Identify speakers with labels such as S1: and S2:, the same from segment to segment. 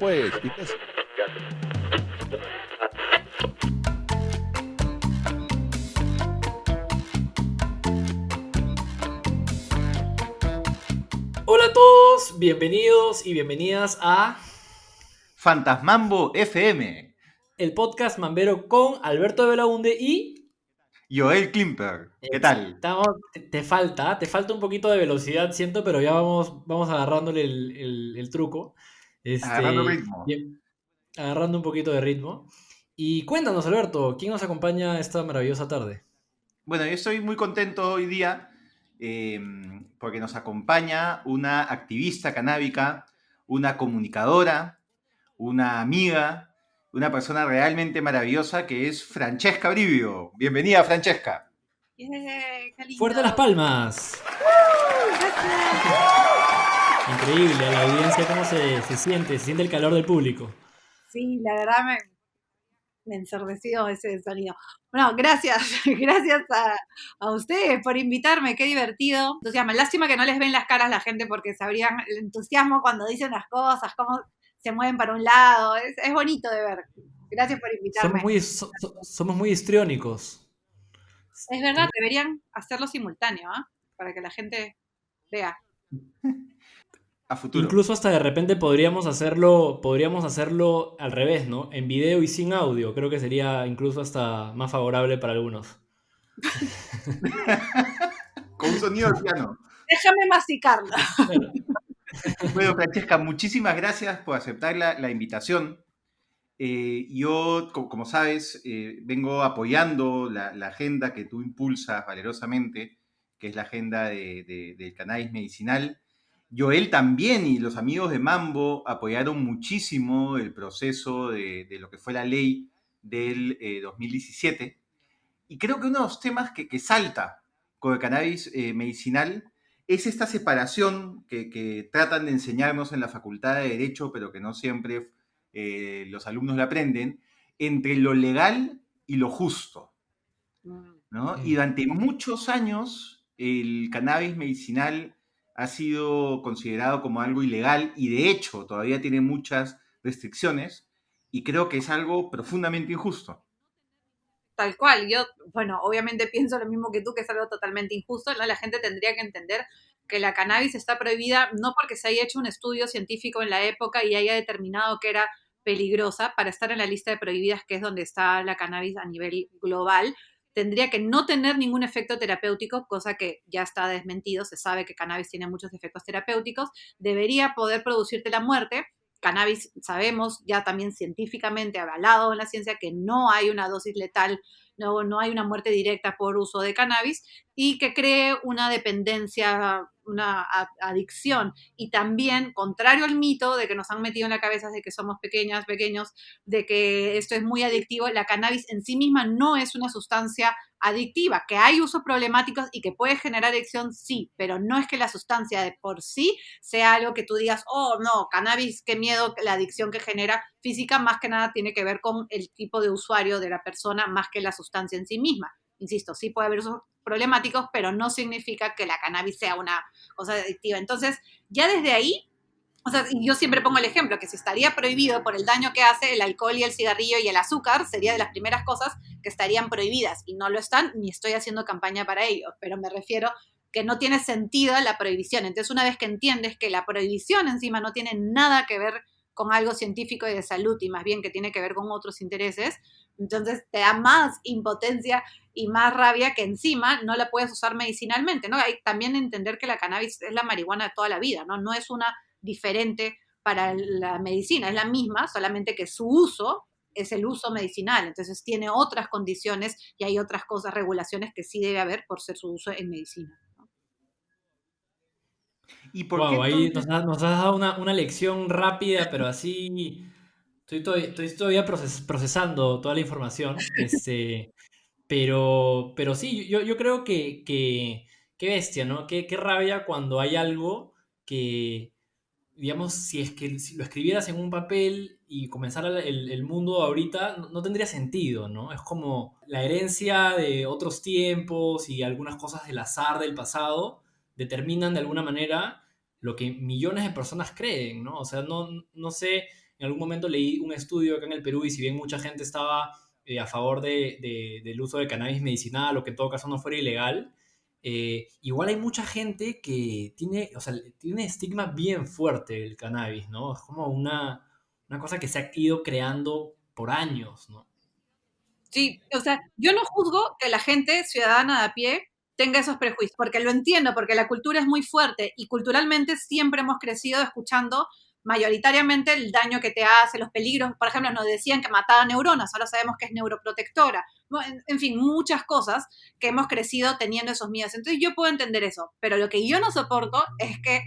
S1: fue, chiques.
S2: Hola a todos, bienvenidos y bienvenidas a
S3: Fantasmambo FM.
S2: el podcast Mambero con Alberto Belaunde y
S3: Joel Klimper. ¿Qué tal?
S2: te falta un poquito de velocidad, siento, pero ya vamos agarrándole el truco.
S3: Agarrando ritmo.
S2: Bien, agarrando un poquito de ritmo. Y cuéntanos, Alberto, ¿quién nos acompaña esta maravillosa tarde?
S3: Bueno, yo estoy muy contento hoy día porque nos acompaña una activista canábica, una comunicadora, una amiga, una persona realmente maravillosa que es Francesca Brivio. Bienvenida, Francesca.
S4: ¡Qué lindo!
S2: ¡Fuerte las palmas!
S4: Gracias.
S2: Increíble, a la audiencia cómo se siente el calor del público.
S4: Sí, la verdad me ensordeció ese sonido. Bueno, gracias, gracias a ustedes por invitarme, qué divertido. Entusiasmo. Lástima que no les ven las caras la gente porque sabrían el entusiasmo cuando dicen las cosas, cómo se mueven para un lado. Es bonito de ver. Gracias por invitarme.
S2: Somos muy histriónicos.
S4: Es verdad, deberían hacerlo simultáneo, ¿ah? Para que la gente vea.
S3: A futuro.
S2: Incluso hasta de repente podríamos hacerlo al revés, ¿no? En video y sin audio. Creo que sería incluso hasta más favorable para algunos.
S3: Con un sonido de piano.
S4: Déjame masticarlo.
S2: Bueno,
S3: Bueno, Francesca, muchísimas gracias por aceptar la invitación. Yo, como sabes, vengo apoyando la agenda que tú impulsas valerosamente, que es la agenda del cannabis medicinal. Joel también y los amigos de Mambo apoyaron muchísimo el proceso de lo que fue la ley del 2017. Y creo que uno de los temas que salta con el cannabis medicinal es esta separación que tratan de enseñarnos en la Facultad de Derecho, pero que no siempre los alumnos la aprenden, entre lo legal y lo justo, ¿no? Y durante muchos años el cannabis medicinal ha sido considerado como algo ilegal y de hecho todavía tiene muchas restricciones y creo que es algo profundamente injusto.
S4: Tal cual, yo, bueno, obviamente pienso lo mismo que tú, que es algo totalmente injusto, ¿no? La gente tendría que entender que la cannabis está prohibida no porque se haya hecho un estudio científico en la época y haya determinado que era peligrosa para estar en la lista de prohibidas, que es donde está la cannabis a nivel global. Tendría que no tener ningún efecto terapéutico, cosa que ya está desmentido, se sabe que cannabis tiene muchos efectos terapéuticos, debería poder producirte la muerte. Cannabis, sabemos ya también científicamente avalado en la ciencia que no hay una dosis letal, no hay una muerte directa por uso de cannabis y que cree una dependencia, una adicción. Y también, contrario al mito de que nos han metido en la cabeza de que somos pequeños, de que esto es muy adictivo, la cannabis en sí misma no es una sustancia adictiva, que hay usos problemáticos y que puede generar adicción, sí, pero no es que la sustancia de por sí sea algo que tú digas, oh, no, cannabis, qué miedo, la adicción que genera física, más que nada tiene que ver con el tipo de usuario de la persona, más que la sustancia en sí misma. Insisto, sí puede haber usos problemáticos, pero no significa que la cannabis sea una cosa adictiva. Entonces, ya desde ahí, o sea, yo siempre pongo el ejemplo, que si estaría prohibido por el daño que hace el alcohol y el cigarrillo y el azúcar, sería de las primeras cosas que estarían prohibidas, y no lo están, ni estoy haciendo campaña para ello, pero me refiero que no tiene sentido la prohibición. Entonces, una vez que entiendes que la prohibición encima no tiene nada que ver con algo científico y de salud, y más bien que tiene que ver con otros intereses, entonces te da más impotencia y más rabia que encima no la puedes usar medicinalmente, ¿no? Hay también entender que la cannabis es la marihuana de toda la vida, ¿no? No es una diferente para la medicina, es la misma, solamente que su uso es el uso medicinal, entonces tiene otras condiciones y hay otras cosas, regulaciones que sí debe haber por ser su uso en medicina.
S3: ¿Y por qué
S2: wow, ahí
S3: entonces?
S2: nos has dado una lección rápida, pero así estoy todavía procesando toda la información. Pero sí, yo creo que qué bestia, ¿no? Qué rabia cuando hay algo que, digamos, si es que si lo escribieras en un papel y comenzara el mundo ahorita, no tendría sentido, ¿no? Es como la herencia de otros tiempos y algunas cosas del azar del pasado determinan de alguna manera lo que millones de personas creen, ¿no? O sea, no sé En algún momento leí un estudio acá en el Perú y si bien mucha gente estaba a favor del uso de cannabis medicinal o que en todo caso no fuera ilegal, igual hay mucha gente que tiene, o sea, tiene estigma bien fuerte el cannabis, ¿no? Es como una cosa que se ha ido creando por años, ¿no?
S4: Sí, o sea, yo no juzgo que la gente ciudadana de a pie tenga esos prejuicios, porque lo entiendo, porque la cultura es muy fuerte y culturalmente siempre hemos crecido escuchando mayoritariamente el daño que te hace, los peligros. Por ejemplo, nos decían que mataba neuronas, ahora sabemos que es neuroprotectora. En fin, muchas cosas que hemos crecido teniendo esos miedos. Entonces yo puedo entender eso, pero lo que yo no soporto es que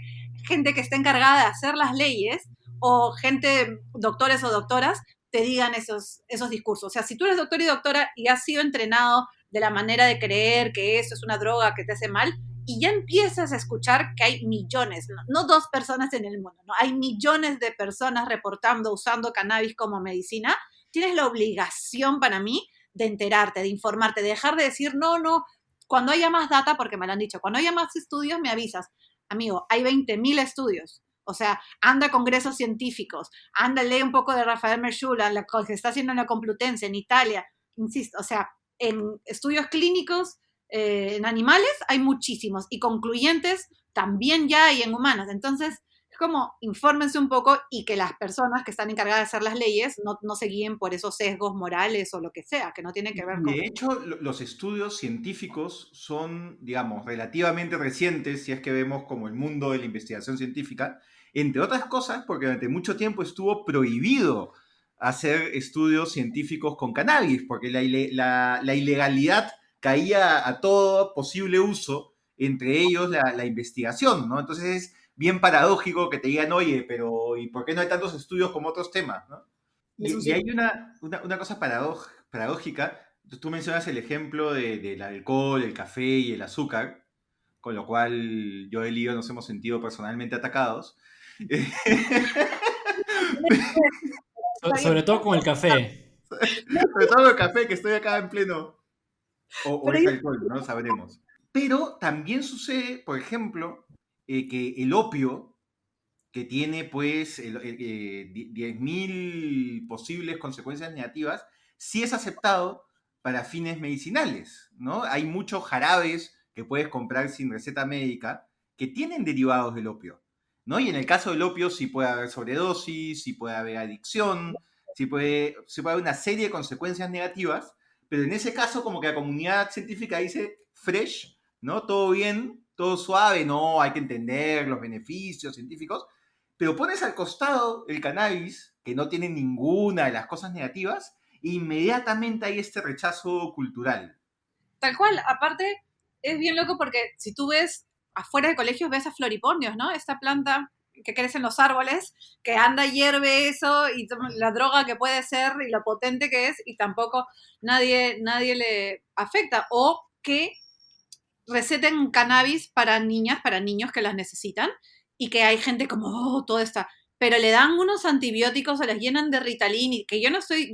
S4: gente que está encargada de hacer las leyes o gente, doctores o doctoras, te digan esos discursos. O sea, si tú eres doctor y doctora y has sido entrenado de la manera de creer que eso es una droga que te hace mal, y ya empiezas a escuchar que hay millones, no 2 personas en el mundo, no, hay millones de personas reportando usando cannabis como medicina, tienes la obligación para mí de enterarte, de informarte, de dejar de decir, no, no, cuando haya más data, porque me lo han dicho, cuando haya más estudios me avisas. Amigo, hay 20.000 estudios. O sea, anda a congresos científicos, anda, lee un poco de Rafael Merschula, lo que está haciendo en la Complutense, en Italia, insisto, o sea, en estudios clínicos, en animales hay muchísimos, y concluyentes también ya hay en humanos. Entonces, es como, infórmense un poco y que las personas que están encargadas de hacer las leyes no se guíen por esos sesgos morales o lo que sea, que no tienen que ver con...
S3: De hecho, los estudios científicos son, digamos, relativamente recientes, si es que vemos como el mundo de la investigación científica, entre otras cosas porque durante mucho tiempo estuvo prohibido hacer estudios científicos con cannabis, porque la ilegalidad caía a todo posible uso, entre ellos la investigación, ¿no? Entonces es bien paradójico que te digan, oye, pero ¿y por qué no hay tantos estudios como otros temas, ¿no?
S4: Eso
S3: Y
S4: sí.
S3: hay una cosa paradójica. Tú mencionas el ejemplo del alcohol, el café y el azúcar, con lo cual yo y yo nos hemos sentido personalmente atacados.
S4: Está bien.
S2: Sobre todo con el café.
S3: Sobre todo el café, que estoy acá en pleno. O
S4: Pero
S3: es
S4: yo,
S3: alcohol, no lo sabremos. Pero también sucede, por ejemplo, que el opio, que tiene pues 10.000 posibles consecuencias negativas, sí es aceptado para fines medicinales, ¿no? Hay muchos jarabes que puedes comprar sin receta médica que tienen derivados del opio, ¿no? Y en el caso del opio sí puede haber sobredosis, sí puede haber adicción, sí puede haber una serie de consecuencias negativas, pero en ese caso como que la comunidad científica dice fresh, ¿no? Todo bien, todo suave, no, hay que entender los beneficios científicos, pero pones al costado el cannabis, que no tiene ninguna de las cosas negativas, e inmediatamente hay este rechazo cultural.
S4: tal cual, aparte, es bien loco porque si tú ves afuera de colegios, ves a floripondios, ¿no? Esta planta que crece en los árboles, que anda, hierve eso, y la droga que puede ser y lo potente que es, y tampoco nadie le afecta. O que receten cannabis para niñas, para niños que las necesitan, y que hay gente como, oh, todo está, pero le dan unos antibióticos o les llenan de Ritalin, y que yo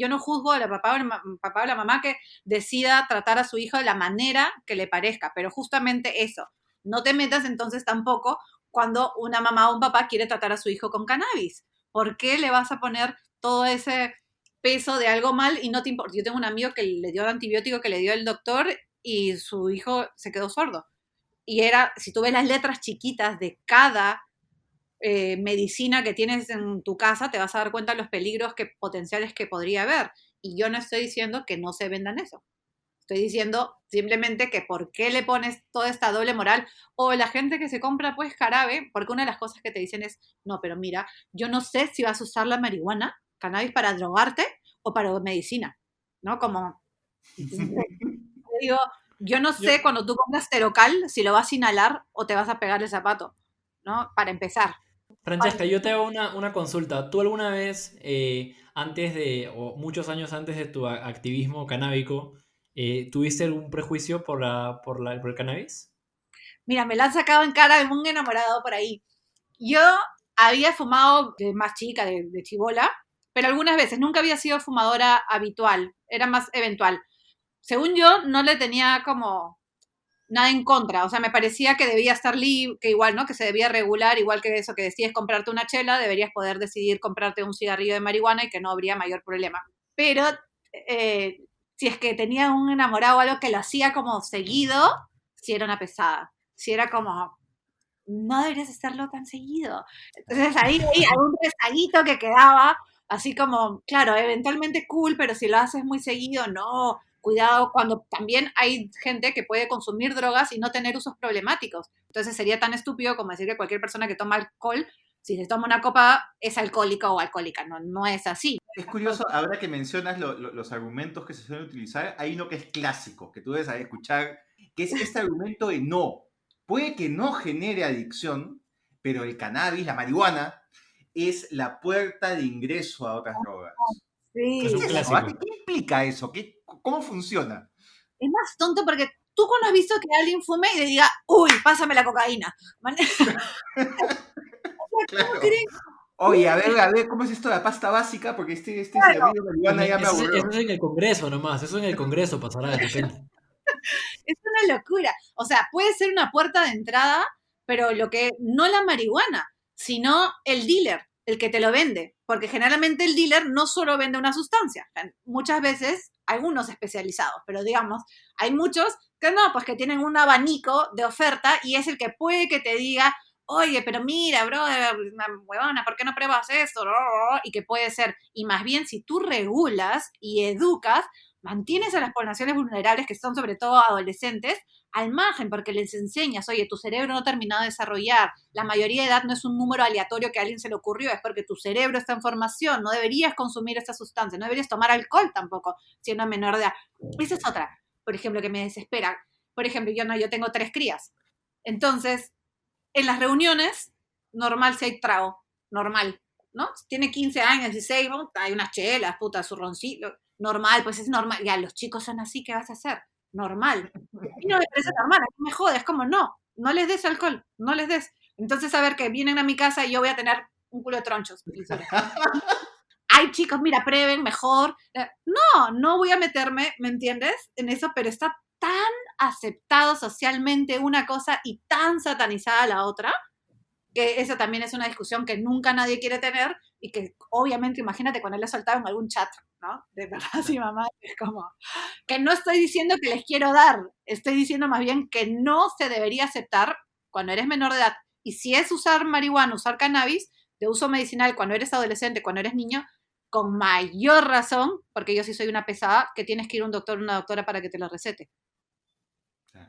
S4: no juzgo a la papá o la mamá que decida tratar a su hijo de la manera que le parezca, pero justamente eso, no te metas entonces tampoco cuando una mamá o un papá quiere tratar a su hijo con cannabis. ¿Por qué le vas a poner todo ese peso de algo mal y no te importa? Yo tengo un amigo que le dio el antibiótico que le dio el doctor y su hijo se quedó sordo. Y era, si tú ves las letras chiquitas de cada medicina que tienes en tu casa, te vas a dar cuenta de los peligros potenciales que podría haber. Y yo no estoy diciendo que no se vendan eso. Estoy diciendo simplemente que por qué le pones toda esta doble moral. O la gente que se compra pues jarabe, porque una de las cosas que te dicen es, no, pero mira, yo no sé si vas a usar la marihuana, cannabis para drogarte o para medicina, ¿no? Como, digo, yo no
S2: Yo,
S4: sé cuando tú compras Terocal si lo vas a inhalar o te vas a pegar el zapato, ¿no? Para empezar.
S2: Francesca, yo te hago una consulta. ¿Tú alguna vez, antes de, o muchos años antes de tu activismo canábico, tuviste algún prejuicio por el cannabis?
S4: Mira, me la han sacado en cara de un enamorado por ahí. Yo había fumado de más chica, de chibola, pero algunas veces, nunca había sido fumadora habitual, era más eventual. Según yo, no le tenía como nada en contra. O sea, me parecía que debía estar libre, que igual, ¿no? Que se debía regular, igual que eso, que decides comprarte una chela, deberías poder decidir comprarte un cigarrillo de marihuana y que no habría mayor problema. Pero si es que tenía un enamorado o algo que lo hacía como seguido, si era una pesada. Si era como, no deberías hacerlo tan seguido. Entonces ahí veía algún rezaguito que quedaba, así como, claro, eventualmente cool, pero si lo haces muy seguido, no. Cuidado cuando también hay gente que puede consumir drogas y no tener usos problemáticos. Entonces sería tan estúpido como decir que cualquier persona que toma alcohol, si se toma una copa, es alcohólica o alcohólica. No, no es así.
S3: Es curioso, ahora que mencionas los argumentos que se suelen utilizar, hay uno que es clásico, que tú debes saber escuchar, que es este argumento de no. Puede que no genere adicción, pero el cannabis, la marihuana, es la puerta de ingreso a otras drogas. ¿Qué
S2: Es
S3: es
S4: Sí.
S2: un
S3: eso?
S2: clásico.
S3: ¿Qué implica eso? ¿Cómo funciona?
S4: Es más tonto porque tú cuando has visto que alguien fume y le diga, uy, pásame la cocaína. ¿Cómo
S3: Claro.
S4: creen?
S3: Oye, a ver, ¿cómo es esto de la pasta básica? Porque este
S4: Claro,
S3: cigarrillo de marihuana ya me
S2: Eso,
S3: aburrió.
S2: eso es en el Congreso nomás, eso en el Congreso pasará de repente.
S4: es una locura. O sea, puede ser una puerta de entrada, pero lo que no la marihuana, sino el dealer, el que te lo vende, porque generalmente el dealer no solo vende una sustancia, muchas veces algunos especializados, pero digamos, hay muchos que no, pues que tienen un abanico de oferta y es el que puede que te diga, oye, pero mira, brother, huevona, ¿por qué no pruebas esto? Y que puede ser, y más bien si tú regulas y educas, mantienes a las poblaciones vulnerables, que son sobre todo adolescentes, al margen, porque les enseñas, oye, tu cerebro no ha terminado de desarrollar, la mayoría de edad no es un número aleatorio que a alguien se le ocurrió, es porque tu cerebro está en formación, no deberías consumir esta sustancia, no deberías tomar alcohol tampoco, siendo menor de edad. Esa es otra, por ejemplo, que me desespera. Por ejemplo, yo tengo 3 crías. Entonces, en las reuniones, normal si hay trago, normal, ¿no? Si tiene 15 años, 16, hay unas chelas, puta, su roncito, normal, pues es normal. Ya, los chicos son así, ¿qué vas a hacer? Normal. Y no me parece normal, a mí me jode, es como, no les des alcohol, no les des. Entonces, a ver, que vienen a mi casa y yo voy a tener un culo de tronchos. Ay, chicos, mira, prueben mejor. No voy a meterme, ¿me entiendes? En eso, pero está tan aceptado socialmente una cosa y tan satanizada la otra, que esa también es una discusión que nunca nadie quiere tener y que obviamente, imagínate cuando le soltado en algún chat, ¿no? De papás y mamás, es como, que no estoy diciendo que les quiero dar, estoy diciendo más bien que no se debería aceptar cuando eres menor de edad. Y si es usar marihuana, usar cannabis de uso medicinal cuando eres adolescente, cuando eres niño, con mayor razón, porque yo sí soy una pesada, que tienes que ir a un doctor o una doctora para que te lo recete.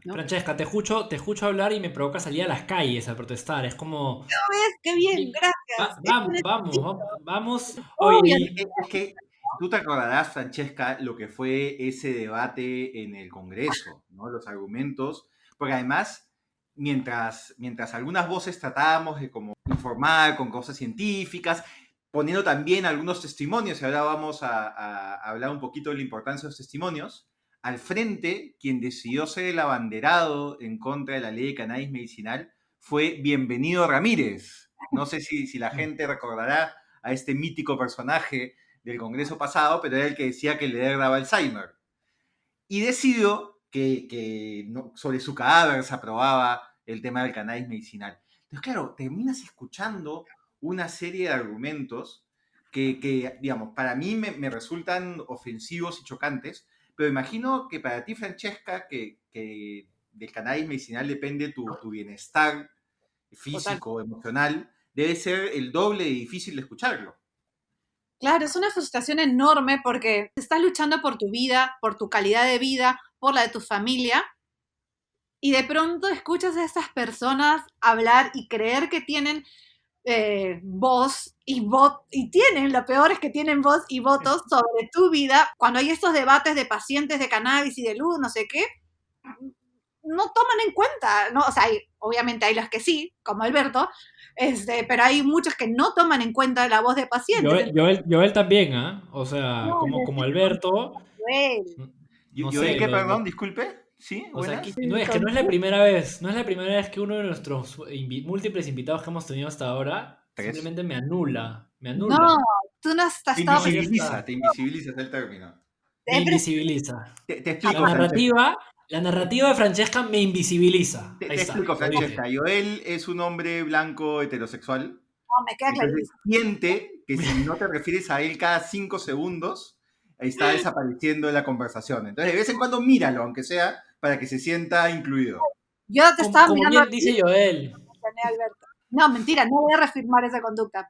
S4: ¿No?
S2: Francesca, te escucho hablar y me provoca salir a las calles a protestar. Es como,
S4: ¿Ves? Qué bien, gracias. Eso
S2: vamos, vamos,
S4: necesito.
S2: vamos. Oye,
S4: Obvio.
S3: Es que tú te acordarás, Francesca, lo que fue ese debate en el Congreso, ¿no? Los argumentos, porque además, mientras algunas voces tratábamos de como informar con cosas científicas, poniendo también algunos testimonios, y ahora vamos a hablar un poquito de la importancia de los testimonios, al frente, quien decidió ser el abanderado en contra de la ley de cannabis medicinal fue Bienvenido Ramírez. No sé si la gente recordará a este mítico personaje del Congreso pasado, pero era el que decía que le daba Alzheimer. Y decidió que no, sobre su cadáver se aprobaba el tema del cannabis medicinal. Entonces, claro, terminas escuchando una serie de argumentos que digamos, para mí me resultan ofensivos y chocantes, pero imagino que para ti, Francesca, que del cannabis medicinal depende tu bienestar
S4: Total.
S3: físico, emocional, debe ser el doble de difícil de escucharlo.
S4: Claro, es una frustración enorme porque estás luchando por tu vida, por tu calidad de vida, por la de tu familia, y de pronto escuchas a estas personas hablar y creer que tienen voz y tienen, lo peor es que tienen voz y votos sobre tu vida. Cuando hay estos debates de pacientes de cannabis y de luz, no sé qué, no toman en cuenta, ¿no? O sea, obviamente hay los que sí, como Alberto, pero hay muchos que no toman en cuenta la voz de pacientes.
S2: Joel también, ¿ah? O sea,
S4: No,
S2: como Alberto,
S4: Joel.
S2: no
S3: ¿Yo en
S2: sé,
S3: qué, perdón? Disculpe. ¿Sí?
S2: o sea,
S3: ¿Buenas?
S2: no es que no es la primera vez, no es la primera vez que uno de nuestros múltiples invitados que hemos tenido hasta ahora
S3: Tres.
S2: simplemente me
S4: No,
S2: anula.
S4: tú no has
S3: Te
S4: estado.
S2: No, ya está.
S3: invisibiliza, te invisibiliza es el término.
S2: Me invisibiliza.
S3: Te
S2: La
S3: explico, Francesca.
S2: narrativa, La narrativa de Francesca me invisibiliza.
S3: Te,
S2: Ahí
S3: te
S2: está,
S3: explico,
S2: lo
S3: Francesca.
S2: dije.
S3: Joel es un hombre blanco heterosexual.
S4: No, me queda
S3: Entonces
S4: clarísimo.
S3: siente que si no te refieres a él cada 5 segundos, está desapareciendo de la conversación. Entonces de vez en cuando míralo, aunque sea, para que se sienta incluido.
S4: Yo te
S2: Como,
S4: estaba
S2: como
S4: mirando a
S2: bien
S4: ti,
S2: dice Joel.
S4: Alberto. No, mentira, no voy a reafirmar esa conducta.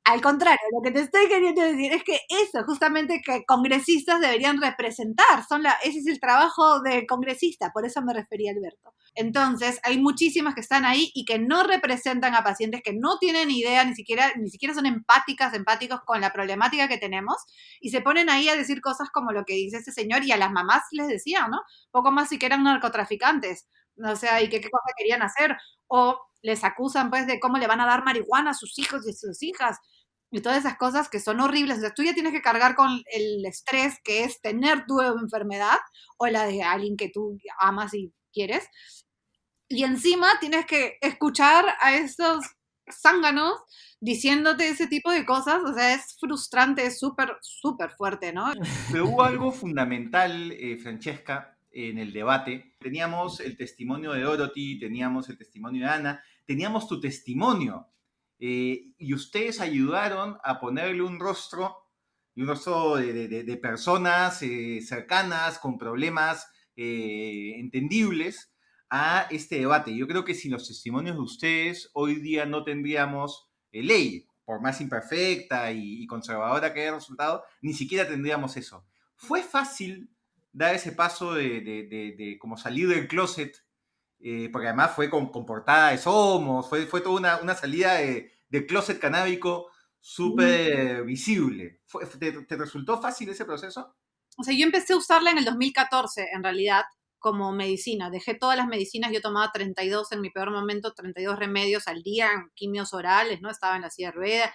S4: Al contrario, lo que te estoy queriendo decir es que eso, justamente que congresistas deberían representar, ese es el trabajo de congresista, por eso me refería a Alberto. Entonces, hay muchísimas que están ahí y que no representan a pacientes que no tienen idea, ni siquiera son empáticos con la problemática que tenemos, y se ponen ahí a decir cosas como lo que dice este señor, y a las mamás les decía, ¿no? Poco más si que eran narcotraficantes, o sea, y que qué cosa querían hacer, o les acusan pues de cómo le van a dar marihuana a sus hijos y a sus hijas y todas esas cosas que son horribles. O sea, tú ya tienes que cargar con el estrés que es tener tu enfermedad o la de alguien que tú amas y quieres. Y encima tienes que escuchar a estos zánganos diciéndote ese tipo de cosas. O sea, es frustrante, es súper, súper fuerte, ¿no?
S3: Pero hubo algo fundamental, Francesca, en el debate. Teníamos el testimonio de Dorothy, teníamos el testimonio de Ana, teníamos tu testimonio. Y ustedes ayudaron a ponerle un rostro, y un rostro de personas cercanas, con problemas entendibles, a este debate. Yo creo que sin los testimonios de ustedes, hoy día no tendríamos ley, por más imperfecta y conservadora que haya resultado, ni siquiera tendríamos eso. Fue fácil dar ese paso de como salir del closet, porque además fue con portada de Somos, fue toda una salida de closet canábico súper visible. ¿Te resultó fácil ese proceso?
S4: O sea, yo empecé a usarla en el 2014, en realidad, como medicina. Dejé todas las medicinas, yo tomaba 32 en mi peor momento, 32 remedios al día, quimios orales, ¿no? Estaba en la silla de ruedas,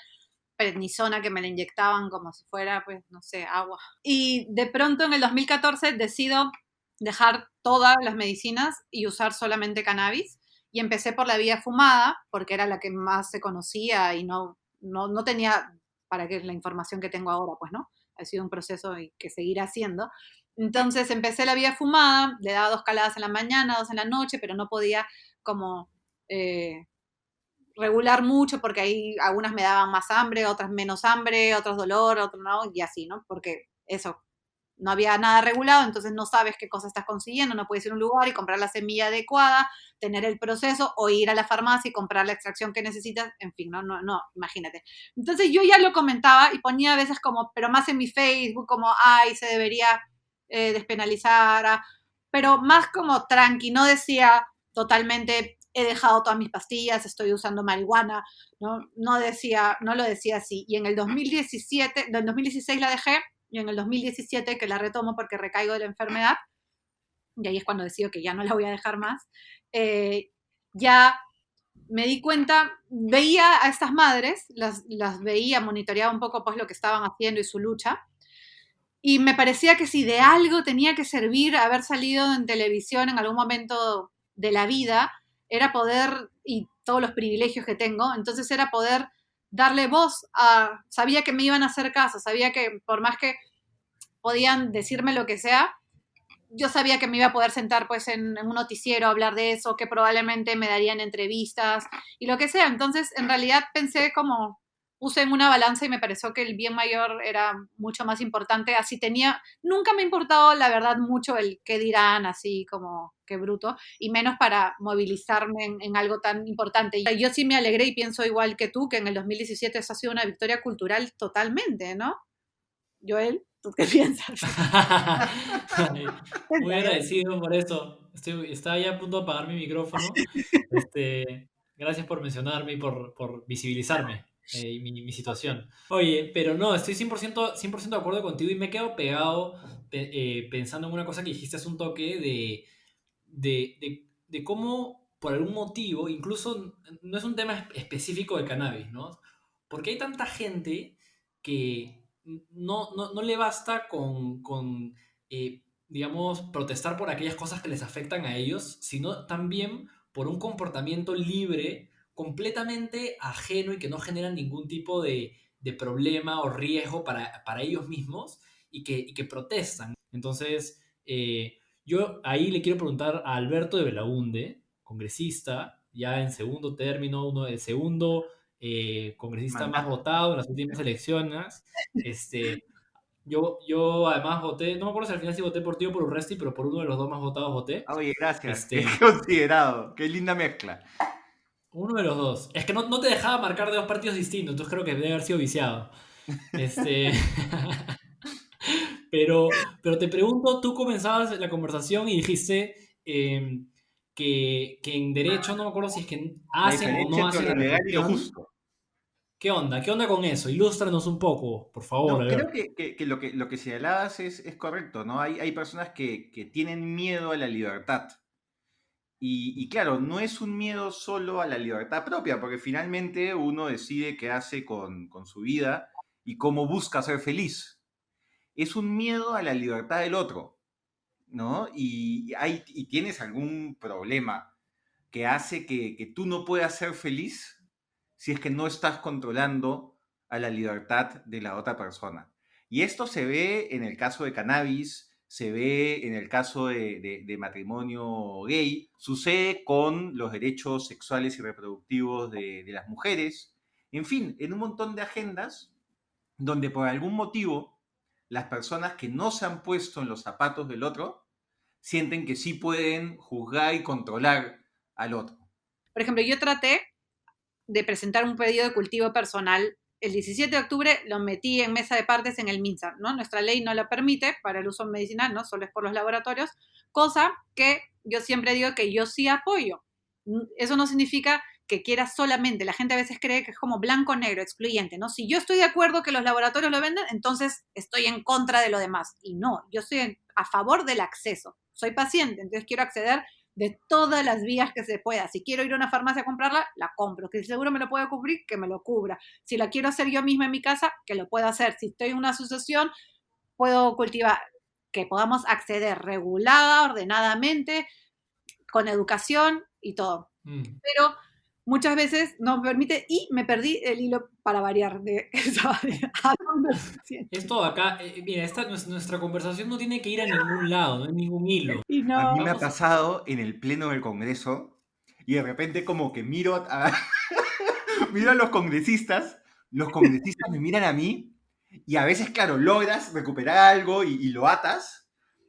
S4: prednisona que me la inyectaban como si fuera, pues, no sé, agua. Y de pronto en el 2014 decido dejar todas las medicinas y usar solamente cannabis. Y empecé por la vía fumada, porque era la que más se conocía y no tenía para qué la información que tengo ahora, pues, ¿no? Ha sido un proceso que seguirá haciendo. Entonces empecé la vía fumada, le daba 2 caladas en la mañana, 2 en la noche, pero no podía como regular mucho porque ahí algunas me daban más hambre, otras menos hambre, otros dolor, otros no, y así, ¿no? Porque eso, no había nada regulado, entonces no sabes qué cosa estás consiguiendo, no puedes ir a un lugar y comprar la semilla adecuada, tener el proceso o ir a la farmacia y comprar la extracción que necesitas, en fin, no, imagínate. Entonces yo ya lo comentaba y ponía a veces como, pero más en mi Facebook, como, ay, se debería despenalizar, pero más como tranqui, no decía totalmente, he dejado todas mis pastillas, estoy usando marihuana, no lo decía así. Y en el 2017, en 2016 la dejé, y en el 2017 que la retomo porque recaigo de la enfermedad, y ahí es cuando decido que ya no la voy a dejar más, ya me di cuenta, veía a estas madres, las veía, monitoreaba un poco pues lo que estaban haciendo y su lucha, y me parecía que si de algo tenía que servir haber salido en televisión en algún momento de la vida, era poder, y todos los privilegios que tengo, entonces era poder darle voz a, sabía que me iban a hacer caso, sabía que por más que podían decirme lo que sea, yo sabía que me iba a poder sentar pues en un noticiero a hablar de eso, que probablemente me darían entrevistas y lo que sea. Entonces, en realidad pensé como, puse en una balanza y me pareció que el bien mayor era mucho más importante. Así tenía, nunca me ha importado la verdad mucho el qué dirán, así como qué bruto, y menos para movilizarme en algo tan importante. Yo sí me alegré y pienso igual que tú, que en el 2017 eso ha sido una victoria cultural totalmente, ¿no? Joel, ¿tú qué piensas?
S2: Muy agradecido por eso. Estaba ya a punto de apagar mi micrófono. Gracias por mencionarme y por visibilizarme y mi situación. Oye, pero no, estoy 100% de acuerdo contigo y me quedo pegado pensando en una cosa que dijiste hace un toque de cómo, por algún motivo, incluso no es un tema específico del cannabis, ¿no? Porque hay tanta gente que no le basta digamos, protestar por aquellas cosas que les afectan a ellos, sino también por un comportamiento libre, completamente ajeno y que no genera ningún tipo de problema o riesgo para ellos mismos y que protestan. Entonces, Yo ahí le quiero preguntar a Alberto de Belaunde, congresista, ya en segundo término, uno del segundo congresista más
S3: Mandato.
S2: votado en las últimas elecciones. Yo además voté, no me acuerdo si al final sí voté por ti o por Urresti, pero por uno de los dos más votados voté.
S3: Oye, gracias. Qué
S2: Este,
S3: considerado. Qué linda mezcla.
S2: Uno de los dos. Es que no te dejaba marcar de dos partidos distintos, entonces creo que debe haber sido viciado. Este, pero te pregunto, tú comenzabas la conversación y dijiste que en derecho, no me acuerdo si es que
S3: La
S2: hacen o
S3: diferencia
S2: no
S3: entre
S2: hacen
S3: lo
S2: la
S3: legal y lo
S2: reflexión.
S3: justo.
S2: ¿Qué onda? ¿Qué onda con eso? Ilústranos un poco, por favor,
S3: No, creo
S2: Alberto.
S3: que lo que señalabas es correcto, ¿no? Hay personas que tienen miedo a la libertad. Y claro, no es un miedo solo a la libertad propia, porque finalmente uno decide qué hace con su vida y cómo busca ser feliz. Es un miedo a la libertad del otro, ¿no? Y tienes algún problema que hace que tú no puedas ser feliz si es que no estás controlando a la libertad de la otra persona. Y esto se ve en el caso de cannabis, se ve en el caso de matrimonio gay, sucede con los derechos sexuales y reproductivos de las mujeres, en fin, en un montón de agendas donde por algún motivo las personas que no se han puesto en los zapatos del otro sienten que sí pueden juzgar y controlar al otro.
S4: Por ejemplo, yo traté de presentar un pedido de cultivo personal. El 17 de octubre lo metí en mesa de partes en el MINSA, ¿no? Nuestra ley no lo permite para el uso medicinal, ¿no? Solo es por los laboratorios, cosa que yo siempre digo que yo sí apoyo. Eso no significa que quiera solamente, la gente a veces cree que es como blanco-negro, excluyente, ¿no? Si yo estoy de acuerdo que los laboratorios lo venden, entonces estoy en contra de lo demás. Y no, yo estoy a favor del acceso. Soy paciente, entonces quiero acceder de todas las vías que se pueda. Si quiero ir a una farmacia a comprarla, la compro. Que el seguro me lo puede cubrir, que me lo cubra. Si la quiero hacer yo misma en mi casa, que lo pueda hacer. Si estoy en una asociación, puedo cultivar. Que podamos acceder regulada, ordenadamente, con educación y todo.
S2: Mm.
S4: Pero muchas veces no me permite y me perdí el hilo para variar de esa manera. ¿A dónde?
S2: Esto acá, mira, nuestra conversación no tiene que ir a ningún lado, no hay ningún hilo.
S4: Y
S3: A
S4: no.
S3: mí me ha
S2: Vamos,
S3: pasado en el pleno del Congreso y de repente como que miro a los congresistas me miran a mí y a veces, claro, logras recuperar algo y lo atas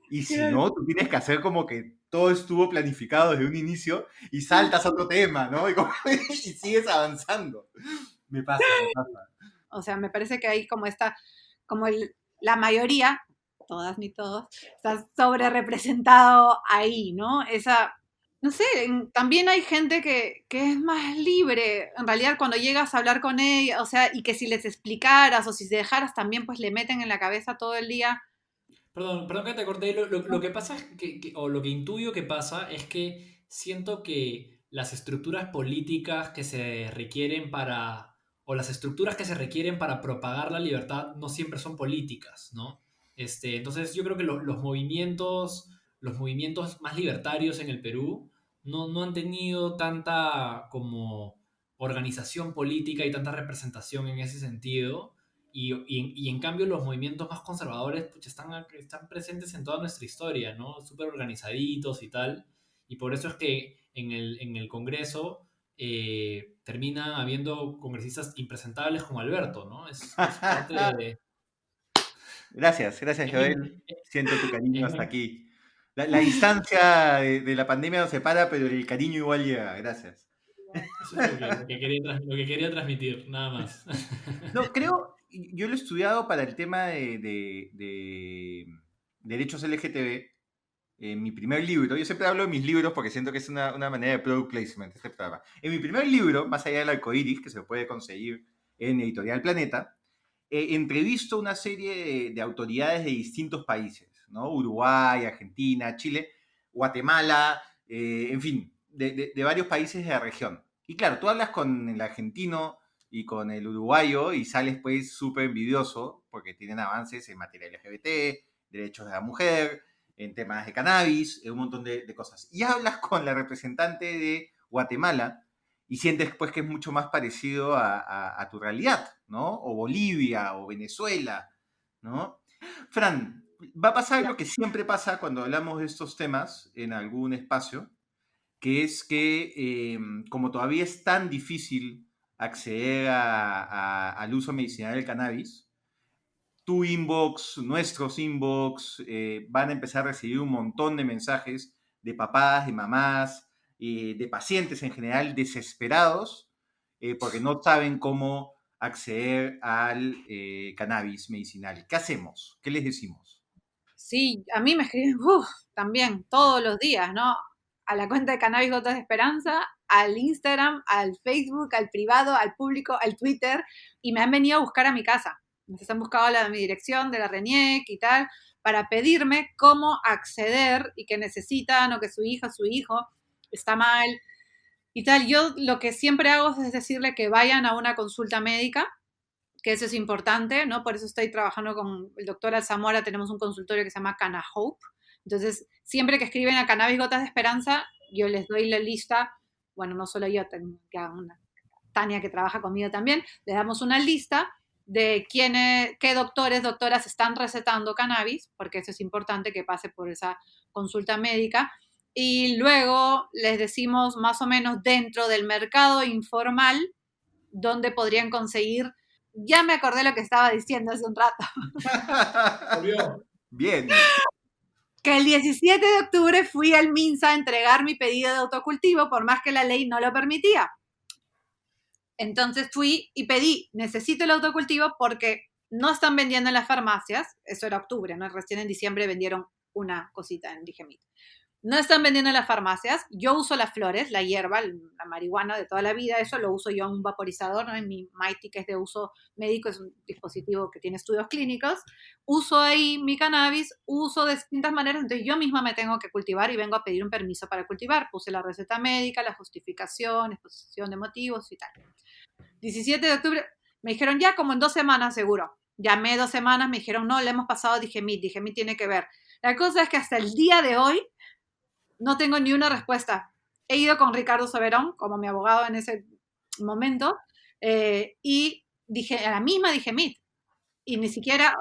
S3: y si no, tú tienes que hacer como que todo estuvo planificado desde un inicio y saltas a otro tema, ¿no? Y sigues avanzando. Me pasa, me pasa.
S4: O sea, me parece que hay como esta, como la mayoría, todas ni todos, está sobre representado ahí, ¿no? Esa, no sé, también hay gente que es más libre, en realidad cuando llegas a hablar con ella, o sea, y que si les explicaras o si se dejaras también, pues le meten en la cabeza todo el día.
S2: perdón que te corté. Lo que pasa es o lo que intuyo que pasa es que siento que las estructuras políticas que se requieren o las estructuras que se requieren para propagar la libertad no siempre son políticas, ¿no? Entonces yo creo que los movimientos más libertarios en el Perú no han tenido tanta como organización política y tanta representación en ese sentido. Y en cambio los movimientos más conservadores pucha, están presentes en toda nuestra historia, ¿no? Súper organizaditos y tal. Y por eso es que en el Congreso termina habiendo congresistas impresentables como Alberto, ¿no? Es parte de...
S3: Gracias, gracias,
S2: Es mi,
S3: Joel. Siento tu cariño
S2: es
S3: hasta
S2: mi-
S3: aquí. La distancia de la pandemia nos separa, pero el cariño igual llega. Gracias.
S2: Eso es lo que quería transmitir, nada más.
S3: No, creo, yo lo he estudiado para el tema de derechos LGTB en mi primer libro. Yo siempre hablo de mis libros porque siento que es una manera de product placement este programa. En mi primer libro, Más allá del arcoíris, que se puede conseguir en Editorial Planeta, entrevisto una serie de autoridades de distintos países, ¿no? Uruguay, Argentina, Chile, Guatemala, en fin, de varios países de la región. Y claro, tú hablas con el argentino y con el uruguayo y sales pues súper envidioso porque tienen avances en materia LGBT, derechos de la mujer, en temas de cannabis, en un montón de cosas. Y hablas con la representante de Guatemala y sientes pues que es mucho más parecido a tu realidad, ¿no? O Bolivia, o Venezuela, ¿no? Fran, va a pasar lo que siempre pasa cuando hablamos de estos temas en algún espacio, que es que como todavía es tan difícil acceder al uso medicinal del cannabis, tu inbox, nuestros inbox, van a empezar a recibir un montón de mensajes de papás, de mamás, de pacientes en general desesperados porque no saben cómo acceder al cannabis medicinal. ¿Qué hacemos? ¿Qué les decimos?
S4: Sí, a mí me escriben también todos los días, ¿no? A la cuenta de Cannabis Gotas de Esperanza, al Instagram, al Facebook, al privado, al público, al Twitter, y me han venido a buscar a mi casa. Entonces han buscado mi dirección de la RENIEC y tal, para pedirme cómo acceder y que necesitan o que su hija, su hijo está mal y tal. Yo lo que siempre hago es decirle que vayan a una consulta médica, que eso es importante, ¿no? Por eso estoy trabajando con el doctor Alzamora, tenemos un consultorio que se llama Cana Hope. Entonces, siempre que escriben a Cannabis Gotas de Esperanza, yo les doy la lista, bueno, no solo yo, tengo una Tania que trabaja conmigo también, les damos una lista de qué doctores, doctoras están recetando cannabis, porque eso es importante que pase por esa consulta médica. Y luego les decimos más o menos dentro del mercado informal dónde podrían conseguir. Ya me acordé lo que estaba diciendo hace un rato.
S3: Bien.
S4: Que el 17 de octubre fui al MINSA a entregar mi pedido de autocultivo, por más que la ley no lo permitía. Entonces fui y pedí, necesito el autocultivo porque no están vendiendo en las farmacias. Eso era octubre, ¿no? Recién en diciembre vendieron una cosita en Digemit. No están vendiendo en las farmacias. Yo uso las flores, la hierba, la marihuana de toda la vida. Eso lo uso yo en un vaporizador, ¿no? En mi Mighty, que es de uso médico, es un dispositivo que tiene estudios clínicos. Uso ahí mi cannabis, uso de distintas maneras. Entonces yo misma me tengo que cultivar y vengo a pedir un permiso para cultivar. Puse la receta médica, la justificación, exposición de motivos y tal. 17 de octubre, me dijeron ya como en 2 semanas seguro. Llamé 2 semanas, me dijeron no, le hemos pasado a Digemit tiene que ver. La cosa es que hasta el día de hoy no tengo ni una respuesta. He ido con Ricardo Soberón, como mi abogado en ese momento, y dije, a la misma Digemit. Y ni siquiera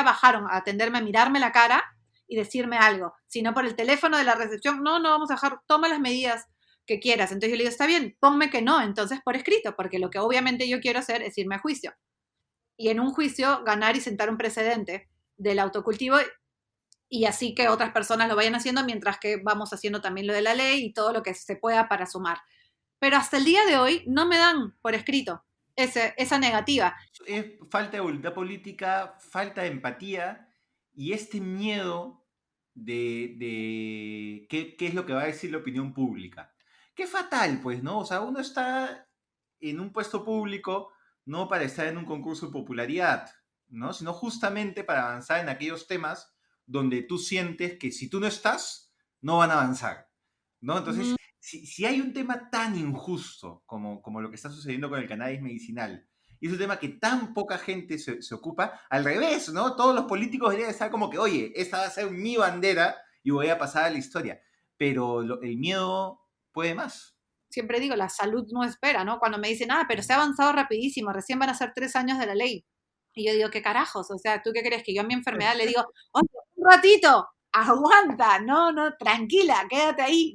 S4: bajaron a atenderme, a mirarme la cara y decirme algo, sino por el teléfono de la recepción, no vamos a dejar, toma las medidas que quieras. Entonces yo le digo, está bien, ponme que no, entonces por escrito, porque lo que obviamente yo quiero hacer es irme a juicio. Y en un juicio ganar y sentar un precedente del autocultivo y así que otras personas lo vayan haciendo mientras que vamos haciendo también lo de la ley y todo lo que se pueda para sumar. Pero hasta el día de hoy no me dan por escrito esa negativa.
S3: Es falta de voluntad política, falta de empatía y este miedo de qué es lo que va a decir la opinión pública. Qué fatal, pues, ¿no? O sea, uno está en un puesto público no para estar en un concurso de popularidad, ¿no? Sino justamente para avanzar en aquellos temas donde tú sientes que si tú no estás, no van a avanzar, ¿no? Entonces, si hay un tema tan injusto como lo que está sucediendo con el cannabis medicinal, y es un tema que tan poca gente se ocupa, al revés, ¿no? Todos los políticos deberían estar como que, oye, esta va a ser mi bandera y voy a pasar a la historia. Pero el miedo puede más.
S4: Siempre digo, la salud no espera, ¿no? Cuando me dicen, pero se ha avanzado rapidísimo, recién van a ser 3 años de la ley. Y yo digo, ¿qué carajos? O sea, ¿tú qué crees? Que yo a mi enfermedad le digo, oye, un ratito, aguanta, no, tranquila, quédate ahí,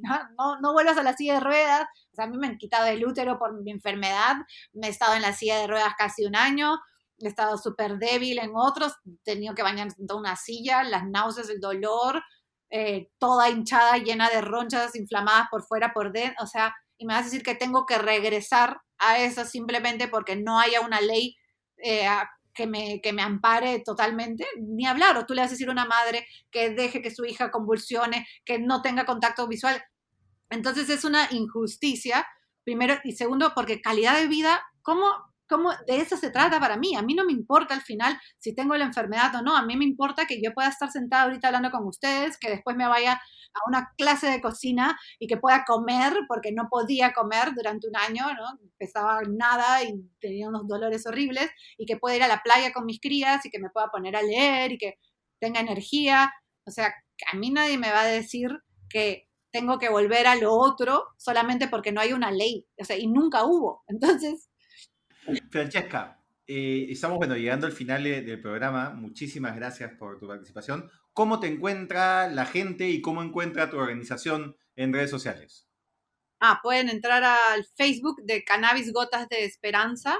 S4: no vuelvas a la silla de ruedas. O sea, a mí me han quitado el útero por mi enfermedad, me he estado en la silla de ruedas casi 1 año, he estado súper débil en otros, he tenido que bañarme en toda una silla, las náuseas, el dolor, toda hinchada, llena de ronchas inflamadas por fuera, por dentro, o sea, y me vas a decir que tengo que regresar a eso simplemente porque no haya una ley que me ampare totalmente, ni hablar. O tú le vas a decir a una madre que deje que su hija convulsione, que no tenga contacto visual. Entonces es una injusticia, primero, y segundo, porque calidad de vida, ¿cómo de eso se trata para mí? A mí no me importa al final si tengo la enfermedad o no, a mí me importa que yo pueda estar sentada ahorita hablando con ustedes, que después me vaya a una clase de cocina y que pueda comer, porque no podía comer durante 1 año, ¿no? Pesaba nada y tenía unos dolores horribles, y que pueda ir a la playa con mis crías y que me pueda poner a leer y que tenga energía. O sea, a mí nadie me va a decir que tengo que volver a lo otro solamente porque no hay una ley, o sea, y nunca hubo. Entonces,
S3: Francesca, estamos llegando al final del programa. Muchísimas gracias por tu participación. ¿cómo te encuentra la gente y cómo encuentra tu organización en redes sociales?
S4: Pueden entrar al Facebook de Cannabis Gotas de Esperanza.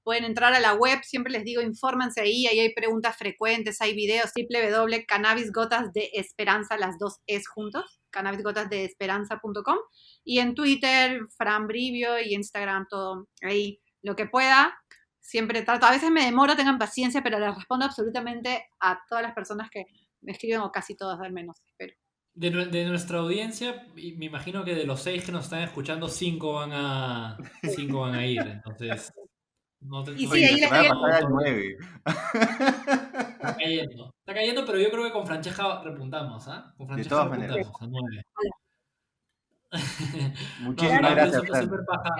S4: Pueden entrar a la web, siempre les digo, infórmense ahí hay preguntas frecuentes, hay videos, www.cannabisgotasdeesperanza, las dos es juntos, cannabisgotasdeesperanza.com, y en Twitter, Fran Brivio, y Instagram, todo ahí, lo que pueda. Siempre trato, a veces me demoro, tengan paciencia, pero les respondo absolutamente a todas las personas que me escriben, o casi todas al menos, espero.
S2: De nuestra audiencia, me imagino que de los 6 que nos están escuchando, 5 van a ir. Entonces, no te,
S4: Y
S2: no
S4: sí,
S2: te-
S3: Oye, la
S4: ahí les
S3: semana
S4: doy
S3: pasada el 9.
S2: Está cayendo, pero yo creo que con Francesca repuntamos, ¿ah? Con
S3: De
S2: Francesca
S3: todas maneras.
S2: repuntamos a 9. No,
S3: Muchísimas
S2: pero
S3: gracias, Fran.
S2: súper paja.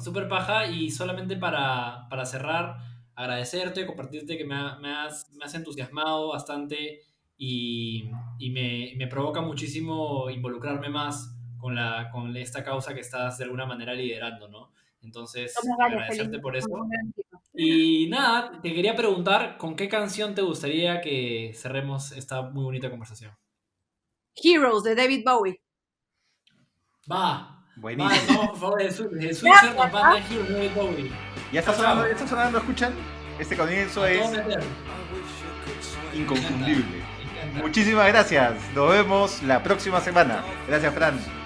S2: Súper paja, y solamente para cerrar, agradecerte, compartirte que me has entusiasmado bastante, y me provoca muchísimo involucrarme más con esta causa que estás de alguna manera liderando, ¿no? Entonces,
S4: Tomás Gales,
S2: agradecerte por eso.
S4: un gran tipo.
S2: Y nada, te quería preguntar, ¿con qué canción te gustaría que cerremos esta muy bonita conversación?
S4: Heroes de David Bowie.
S3: Buenísimo.
S2: No, por favor, el Switzer nos manda Hero de David Bowie.
S3: ¿Ya está
S2: Chao,
S3: sonando?
S2: chao.
S3: ¿Ya está sonando? ¿Escuchan? Este comienzo
S2: A
S3: es
S2: todo meter.
S3: inconfundible.
S2: Me encanta.
S3: Muchísimas gracias. Nos vemos la próxima semana. Gracias, Fran.